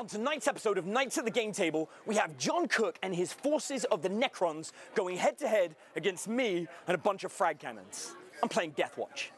On tonight's episode of Knights at the Game Table, we have John Cook and his forces of the Necrons going head-to-head against me and a bunch of frag cannons. I'm playing Deathwatch.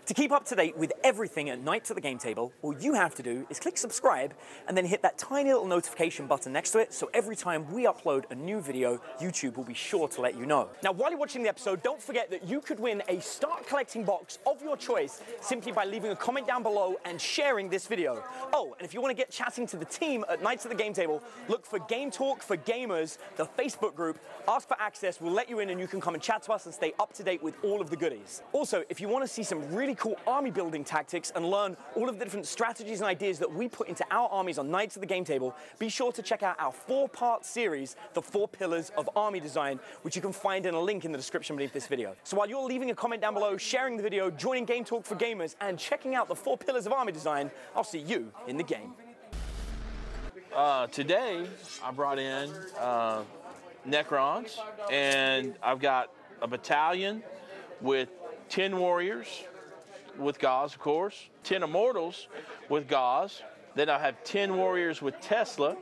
To keep up to date with everything at Knights at the Game Table, all you have to do is click subscribe and then hit that tiny little notification button next to it, so every time we upload a new video, YouTube will be sure to let you know. Now, while you're watching the episode, don't forget that you could win a start collecting box of your choice simply by leaving a comment down below and sharing this video. Oh, and if you want to get chatting to the team at Knights at the Game Table, look for Game Talk for Gamers, the Facebook group. Ask for access, we'll let you in and you can come and chat to us and stay up to date with all of the goodies. Also, if you want to see some really cool army building tactics and learn all of the different strategies and ideas that we put into our armies on Knights at the Game Table, be sure to check out our 4-part series, The 4 Pillars of Army Design, which you can find in a link in the description beneath this video. So while you're leaving a comment down below, sharing the video, joining Game Talk for Gamers, and checking out the 4 Pillars of Army Design, I'll see you in the game. Today, I brought in Necrons, and I've got a battalion with 10 warriors with gauze, of course, 10 immortals with gauze. Then I have 10 warriors with Tesla.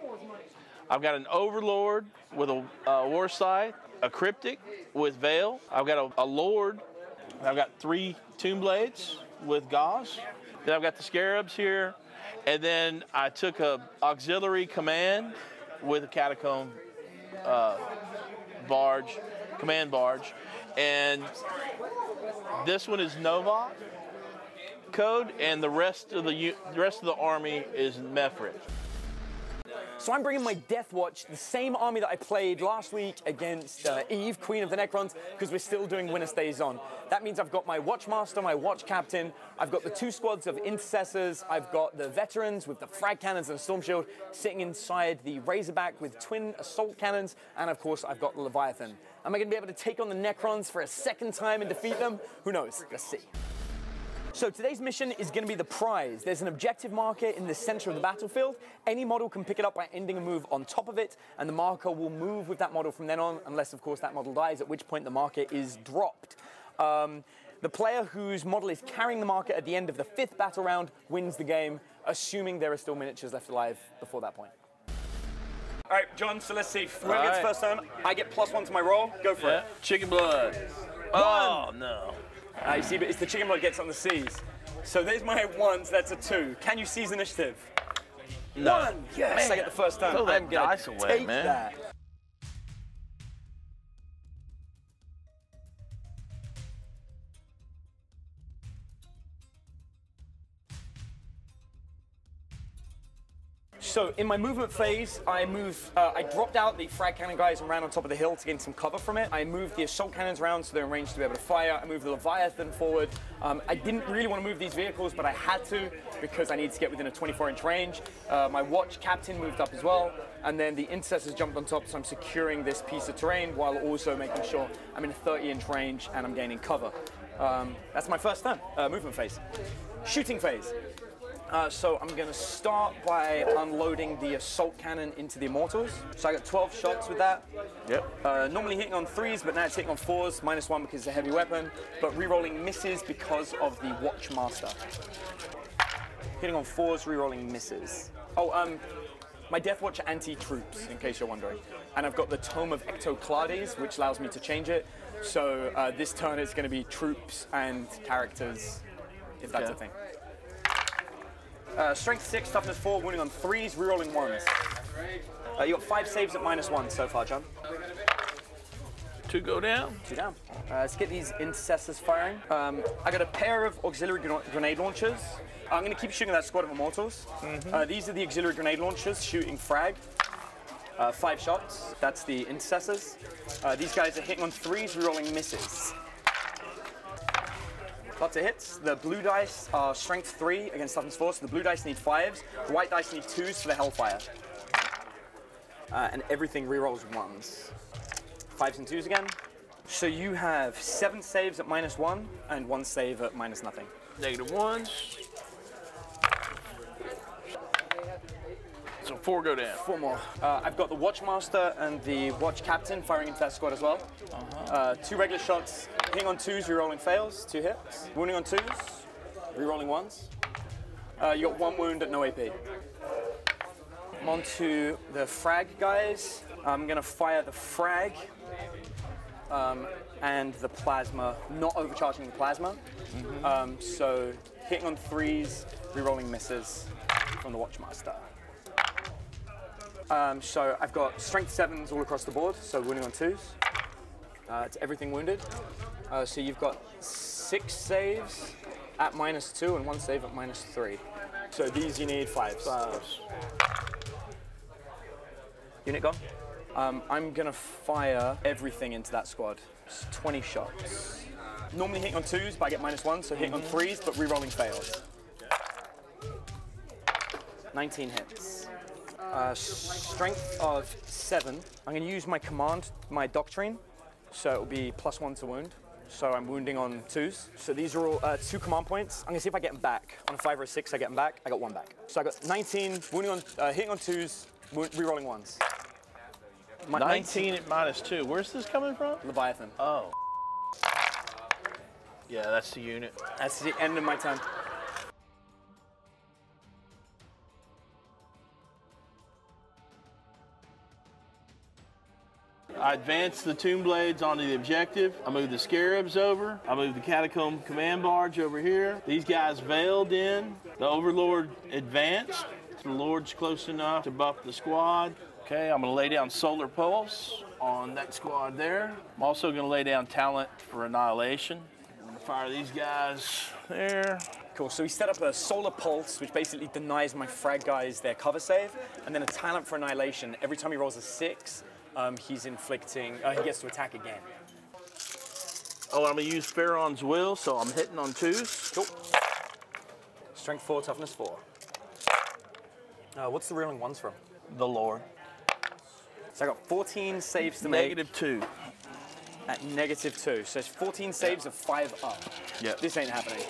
I've got an overlord with a war scythe, a cryptic with veil. I've got a lord. I've got 3 tomb blades with gauze. Then I've got the scarabs here. And then I took a auxiliary command with a catacomb barge, command barge. And this one is Nova code, and the rest of the army is Mefrit. So I'm bringing my Deathwatch, the same army that I played last week against Eve, Queen of the Necrons, because we're still doing Winter Stays On. That means I've got my Watchmaster, my Watch Captain, I've got the 2 squads of Intercessors, I've got the Veterans with the Frag Cannons and the Storm Shield sitting inside the Razorback with twin Assault Cannons, and of course I've got the Leviathan. Am I going to be able to take on the Necrons for a second time and defeat them? Who knows? Let's see. So today's mission is going to be the prize. There's an objective marker in the center of the battlefield. Any model can pick it up by ending a move on top of it, and the marker will move with that model from then on, unless, of course, that model dies, at which point the marker is dropped. The player whose model is carrying the marker at the end of the 5th battle round wins the game, assuming there are still miniatures left alive before that point. All right, John, so let's see. Whoever gets first turn, I get +1 to my roll. Go for it. Chicken blood. Oh, no. You see, but it's the chicken blood gets on the C's. So there's my 1s, that's a 2. Can you seize initiative? No. 1, yes, man. I get the first turn. Throw that I'm gonna dice away, take man. that. So in my movement phase, I dropped out the frag cannon guys and ran on top of the hill to gain some cover from it. I moved the assault cannons around so they're in range to be able to fire. I moved the Leviathan forward. I didn't really want to move these vehicles, but I had to because I needed to get within a 24-inch range. My Watch Captain moved up as well, and then the Intercessors jumped on top, so I'm securing this piece of terrain while also making sure I'm in a 30-inch range and I'm gaining cover. That's my first turn, movement phase. Shooting phase. So I'm going to start by unloading the assault cannon into the immortals. So I got 12 shots with that. Yep. Normally hitting on 3s, but now it's hitting on 4s, -1 because it's a heavy weapon, but re-rolling misses because of the Watchmaster. Hitting on 4s, re-rolling misses. Oh, my Deathwatch are anti-troops, in case you're wondering. And I've got the Tome of Ectoclades, which allows me to change it. So this turn it's going to be troops and characters, if that's a thing. Strength 6, toughness 4, wounding on 3s, rerolling 1s. You got 5 saves at -1 so far, John. 2 go down. 2 down. Let's get these Intercessors firing. I got a pair of auxiliary grenade launchers. I'm going to keep shooting that squad of immortals. These are the auxiliary grenade launchers shooting frag. 5 shots. That's the Intercessors. These guys are hitting on 3s, rerolling misses. Lots of hits. The blue dice are strength 3 against toughness 4, so the blue dice need 5s. The white dice need 2s for the Hellfire. And everything rerolls 1s. 5s and 2s again. So you have 7 saves at -1 and 1 save at -0. -1s. So 4 go down. 4 more. I've got the Watchmaster and the Watch Captain firing into that squad as well. 2 regular shots, hitting on 2s, rerolling fails, 2 hits. Wounding on 2s, rerolling 1s. You got 1 wound at no AP. I'm on to the frag guys. I'm gonna fire the frag and the plasma, not overcharging the plasma. So hitting on 3s, rerolling misses from the Watchmaster. So I've got strength 7s all across the board, so wounding on 2s. It's everything wounded. So you've got 6 saves at -2 and 1 save at -3. So these you need 5s. Unit gone. I'm gonna fire everything into that squad. It's 20 shots. Normally hitting on 2s, but I get -1, so hitting on 3s, but rerolling fails. 19 hits. Strength of 7. I'm gonna use my command, my doctrine, so it'll be +1 to wound. So I'm wounding on 2s. So these are all 2 command points. I'm gonna see if I get them back. On a 5 or a 6, I get them back. I got 1 back. So I got 19, wounding on, hitting on 2s, rerolling 1s. 19 at -2. Where's this coming from? Leviathan. Oh. Yeah, that's the unit. That's the end of my turn. I advance the Tomb Blades onto the objective. I move the Scarabs over. I move the Catacomb Command Barge over here. These guys veiled in. The Overlord advanced. The Lord's close enough to buff the squad. Okay, I'm gonna lay down Solar Pulse on that squad there. I'm also gonna lay down Talent for Annihilation. I'm gonna fire these guys there. Cool, so we set up a Solar Pulse, which basically denies my frag guys their cover save, and then a Talent for Annihilation. Every time he rolls a 6, he's inflicting, he gets to attack again. Oh, I'm gonna use Pharaon's Will, so I'm hitting on 2s. Cool. Strength 4, toughness 4. What's the rerolling 1s from? The Lord. So I got 14 saves to make. -2. At -2. So it's 14 saves of 5 up. Yeah. This ain't happening.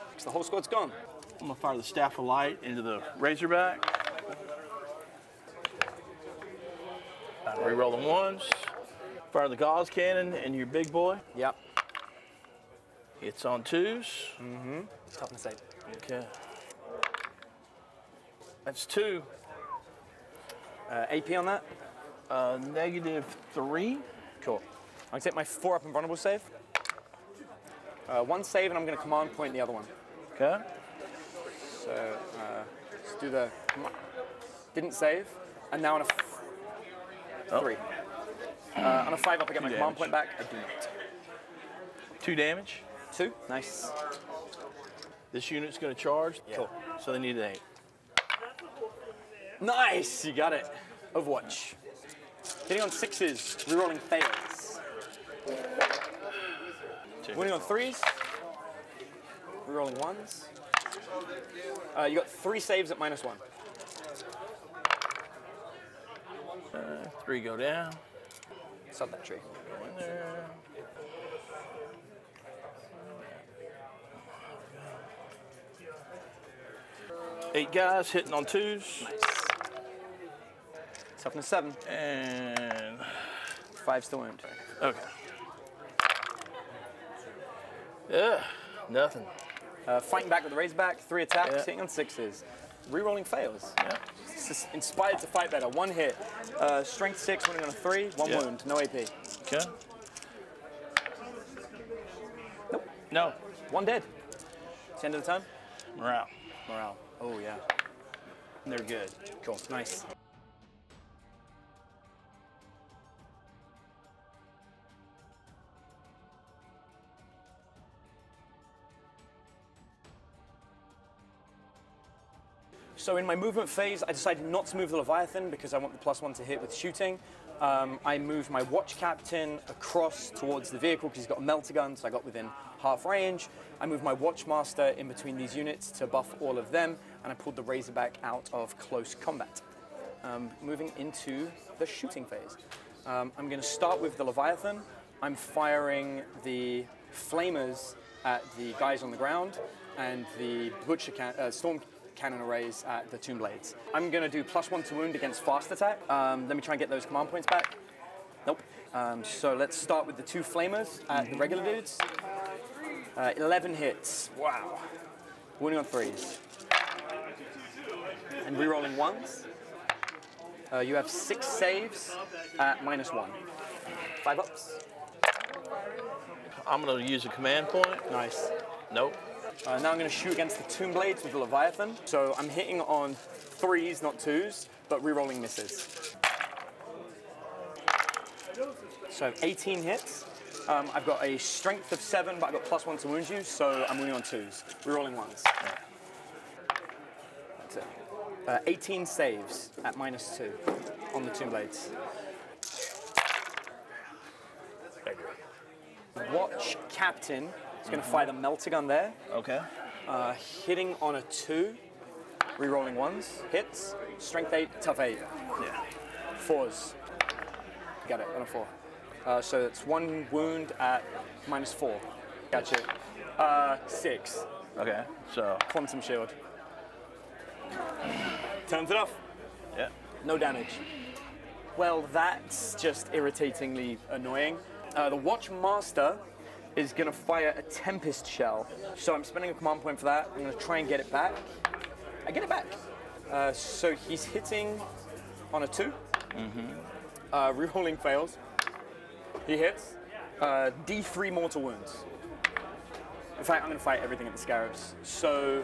Because the whole squad's gone. I'm gonna fire the Staff of Light into the Razorback. Reroll the 1s. Fire the Gauze Cannon and your big boy. Yep. It's on 2s. Toughness 8. Okay. That's 2. AP on that? -3. Cool. I'm gonna take my 4 up and vulnerable save. 1 save, and I'm gonna command point the other one. Okay. So let's do the. Didn't save, and now on a 3. On a 5 up, I get my command point back. I do not. 2 damage. 2. Nice. This unit's gonna charge. Yeah. Cool. So they need an 8. Nice, you got it. Overwatch. Hitting on 6s, rerolling fails. Winning on 3s, rerolling 1s. You got 3 saves at -1. 3 go down. Sub that tree. Go in there. Eight guys hitting on 2s. Nice. Toughness 7. And 5's the wound. okay. Yeah, nothing. Fighting back with the Razorback, 3 attacks, Yeah. hitting on 6s. Rerolling fails. Yeah. Just inspired to fight better. 1 hit. Strength 6, winning on a 3, 1 Yeah. wound, no AP. Okay. Nope. No. 1 dead. It's the end of the turn. Morale. Morale. Oh, yeah. They're good. Cool. Nice. So in my movement phase, I decided not to move the Leviathan because I want the +1 to hit with shooting. I moved my Watch Captain across towards the vehicle because he's got a melter gun, so I got within half range. I moved my Watchmaster in between these units to buff all of them, and I pulled the Razorback out of close combat. Moving into the shooting phase. I'm going to start with the Leviathan. I'm firing the Flamers at the guys on the ground, and the Butcher cannon arrays at the Tomb Blades. I'm going to do +1 to wound against fast attack. Let me try and get those command points back. Nope. So let's start with the 2 flamers at the regular dudes. 11 hits. Wow. Wounding on 3s. And rerolling 1s. You have 6 saves at -1. 5 ups. I'm going to use a command point. Nice. Nope. Now I'm going to shoot against the Tomb Blades with the Leviathan. So I'm hitting on 3s, not 2s, but rerolling misses. So I have 18 hits. I've got a strength of 7, but I've got +1 to wound you, so I'm wounding on 2s. Rerolling 1s. That's it. 18 saves at -2 on the Tomb Blades. Watch Captain is going to fire the melter gun there. Okay. Hitting on a 2, rerolling 1s, hits, strength 8, tough 8. Yeah. 4s. Got it, on a 4. So it's 1 wound at -4. Gotcha. 6. Okay, so. Quantum shield. Turns it off. Yeah. No damage. Well, that's just irritatingly annoying. The Watchmaster is going to fire a Tempest Shell. So I'm spending a command point for that. I'm going to try and get it back. I get it back. So he's hitting on a 2. Rerolling fails. He hits. D3 mortal wounds. In fact, I'm going to fight everything at the Scarabs. So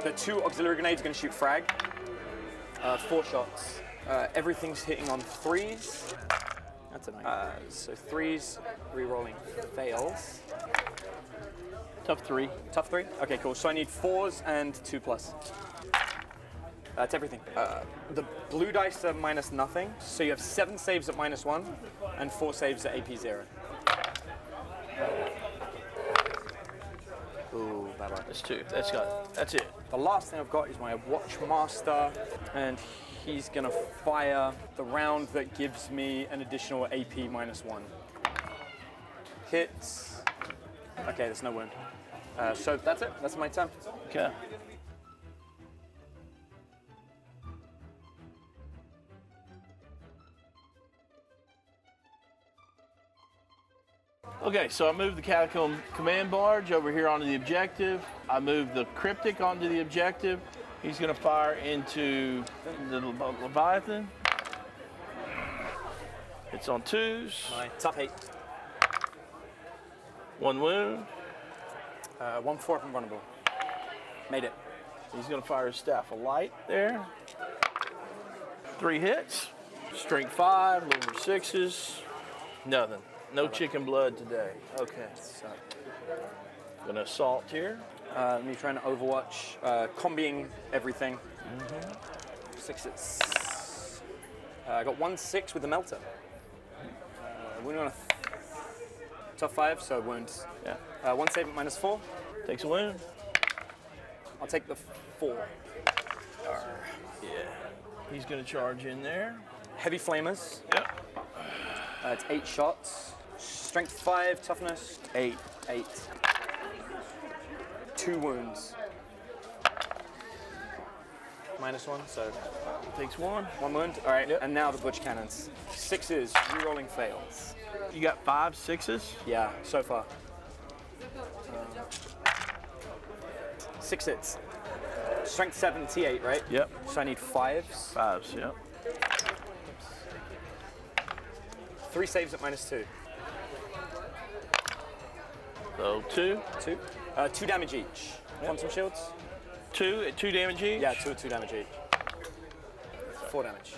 the 2 auxiliary grenades are going to shoot frag. 4 shots. Everything's hitting on 3s. That's a nice. So 3s, rerolling fails. Tough 3. Tough 3? Okay, cool. So I need 4s and 2+. That's everything. The blue dice are -0. So you have 7 saves at -1 and 4 saves at AP 0. Ooh, bye-bye. That's 2. That's it. The last thing I've got is my Watchmaster, and he's gonna fire the round that gives me an additional AP -1. Hits. Okay, there's no wound. So that's it. That's my turn. Okay. Okay, so I moved the Catacomb Command Barge over here onto the objective. I moved the Cryptic onto the objective. He's going to fire into the Leviathan. It's on 2s. My tough 8. 1 wound. 1 4 up and vulnerable. Made it. He's going to fire his Staff of Light there. 3 hits. Strength 5, lower 6s. Nothing. No chicken blood today. Okay. So, gonna assault here. Me trying to Overwatch, combiing everything. 6 hits. I got 1 6 with the melter. Wounding on a tough 5, so wounds. Yeah. 1 save at -4. Takes a wound. I'll take the 4. Yeah. He's gonna charge in there. Heavy flamers. Yep. It's 8 shots. Strength 5, toughness 8. 8. 2 wounds. -1, so Takes 1. 1 wound. All right, Yep. and now the Butch Cannons. 6s, rerolling fails. You got 5 6s? Yeah, so far. 6 hits. Strength 7, T8, right? Yep. So I need 5s. 5s, yep. 3 saves at -2. So 2. 2. 2 damage each. Quantum shields? 2 at 2 damage each? Yeah, 2 at 2 damage each. 4 damage.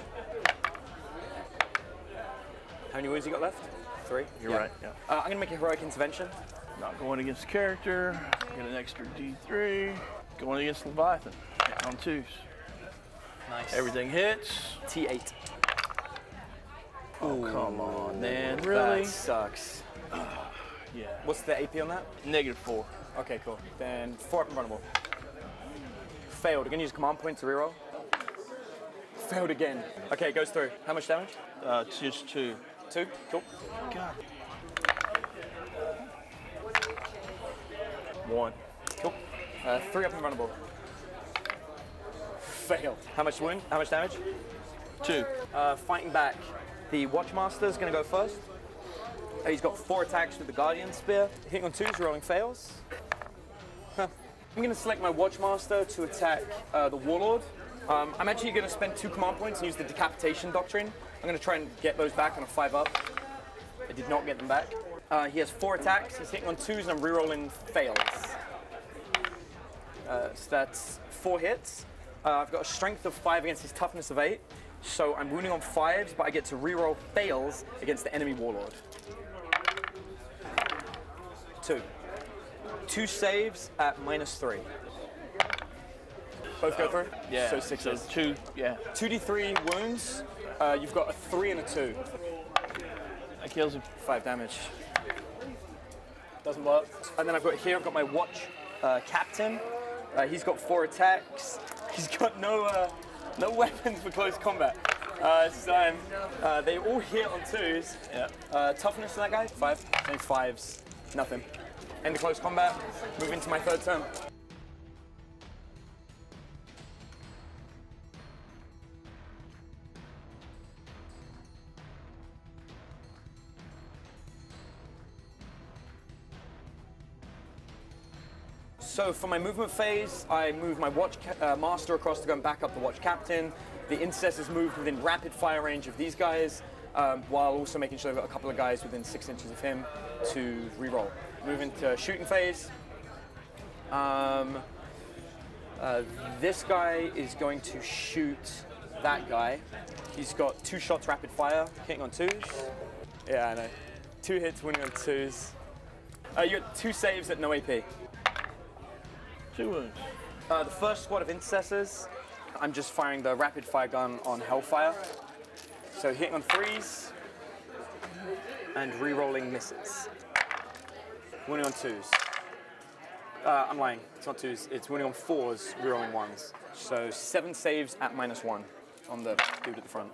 How many wounds you got left? 3? You're right, yeah. I'm going to make a heroic intervention. Not going against the character. Get an extra D3. Going against Leviathan on 2s. Nice. Everything hits. T8. Oh, come on, man. Really? That sucks. Yeah. What's the AP on that? -4. Okay, cool. Then 4 up and vulnerable. Failed. I'm going to use command point to reroll. Failed again. Okay, it goes through. How much damage? It's just 2. 2? Cool. God. 1. Cool. 3 up and vulnerable. failed. How much wound? How much damage? 2. Fighting back. The Watchmaster is going to go first. He's got 4 attacks with the Guardian Spear. Hitting on 2s, rolling fails. I'm going to select my Watchmaster to attack the Warlord. I'm actually going to spend 2 command points and use the Decapitation Doctrine. I'm going to try and get those back on a 5-up. I did not get them back. He has 4 attacks. He's hitting on 2s and I'm rerolling fails. So that's 4 hits. I've got a strength of 5 against his toughness of 8. So I'm wounding on 5s, but I get to reroll fails against the enemy Warlord. 2. 2 saves at -3. Both go through? Yeah. So 6s. So 2, yeah. 2d3 wounds. You've got a 3 and a 2. That kills him. 5 damage. Doesn't work. And then I've got my Watch Captain. He's got 4 attacks. He's got no weapons for close combat. So they all hit on 2s. Yeah. Toughness on that guy? 5. And 5s. Nothing. End of close combat. Move into my 3rd turn. So for my movement phase, I move my Watch Master across to go and back up the Watch Captain. The Intercessors move within rapid fire range of these guys, while also making sure I've got a couple of guys within 6 inches of him to reroll. Move into shooting phase. This guy is going to shoot that guy. He's got 2 shots rapid fire, hitting on 2s. Yeah, I know. 2 hits, winning on 2s. You got 2 saves at no AP. 2 wounds. The first squad of Intercessors, I'm just firing the rapid fire gun on Hellfire. So hitting on 3s and re-rolling misses. Winning on 2s. I'm lying, it's not 2s, it's winning on 4s, re-rolling 1s. So 7 saves at -1 on the dude at the front.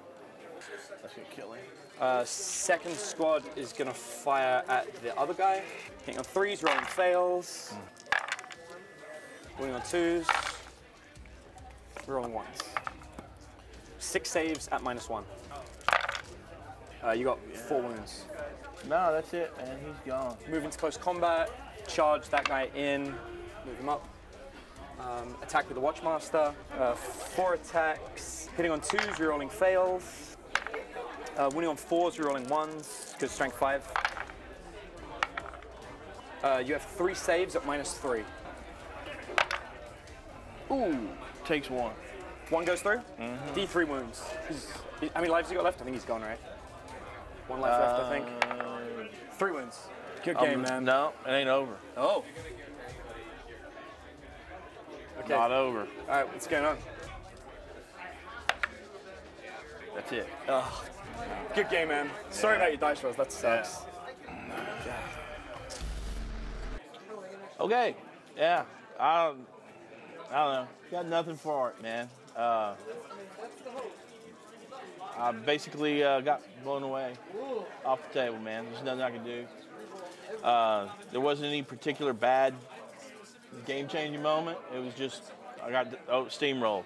That's gonna kill him. Second squad is gonna fire at the other guy. Hitting on 3s, rolling fails. Winning on 2s, rolling 1s. 6 saves at -1. You got 4 wounds. No, that's it, man. He's gone. Move into close combat, charge that guy in, move him up. Attack with the Watchmaster. 4 attacks, hitting on 2s, rerolling fails. Winning on 4s, rerolling 1s, because strength 5. You have 3 saves at -3. Ooh, takes 1. 1 goes through. D3 wounds. How many lives you got left? I think he's gone, right? 1 life left, I think. 3 wounds. Good game, man. No, it ain't over. Oh. Okay. Not over. All right, what's going on? That's it. Oh. Good game, man. Sorry about your dice rolls. That sucks. Yeah. Okay. Yeah. I don't know. Got nothing for it, man. I basically got blown away off the table, man. There's nothing I can do. There wasn't any particular bad game-changing moment. It was just, I got steamrolled.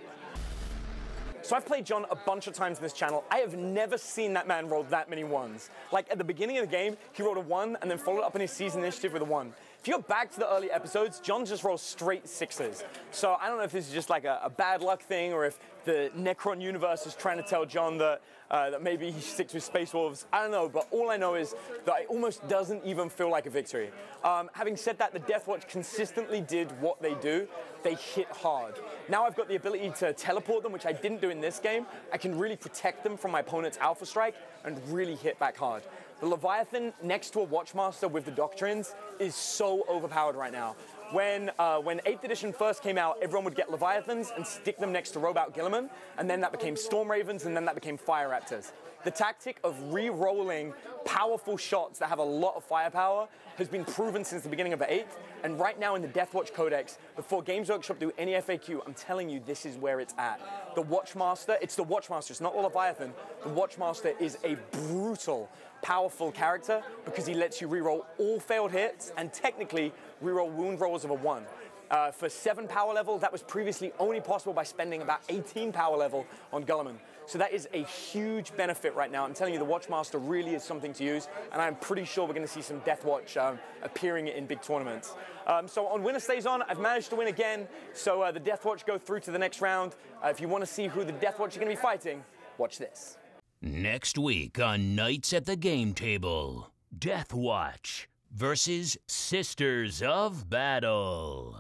So I've played John a bunch of times in this channel. I have never seen that man roll that many 1s. Like at the beginning of the game, he rolled a 1 and then followed up in his season initiative with a 1. If you go back to the early episodes, John just rolls straight 6s. So I don't know if this is just like a bad luck thing or if the Necron universe is trying to tell John that, that maybe he sticks with Space Wolves. I don't know, but all I know is that it almost doesn't even feel like a victory. Having said that, the Deathwatch consistently did what they do. They hit hard. Now I've got the ability to teleport them, which I didn't do in this game. I can really protect them from my opponent's Alpha Strike and really hit back hard. The Leviathan next to a Watchmaster with the Doctrines is so overpowered right now. When 8th edition first came out, everyone would get Leviathans and stick them next to Robout Gilliman, and then that became Storm Ravens, and then that became Fire Raptors. The tactic of re-rolling powerful shots that have a lot of firepower has been proven since the beginning of the 8th, and right now in the Deathwatch Codex, before Games Workshop do any FAQ, I'm telling you, this is where it's at. The Watchmaster, it's the Watchmaster, it's not the Leviathan. The Watchmaster is a brutal, powerful character because he lets you re-roll all failed hits and technically re-roll wound rolls of a 1. for 7 power level. That was previously only possible by spending about 18 power level on Gulliman. So that is a huge benefit right now. I'm telling you, the Watchmaster really is something to use, and I'm pretty sure we're going to see some Deathwatch appearing in big tournaments. So on Winner Stays On, I've managed to win again, so the Deathwatch go through to the next round. If you want to see who the Deathwatch are going to be fighting, watch this. Next week on Knights at the Game Table, Deathwatch versus Sisters of Battle.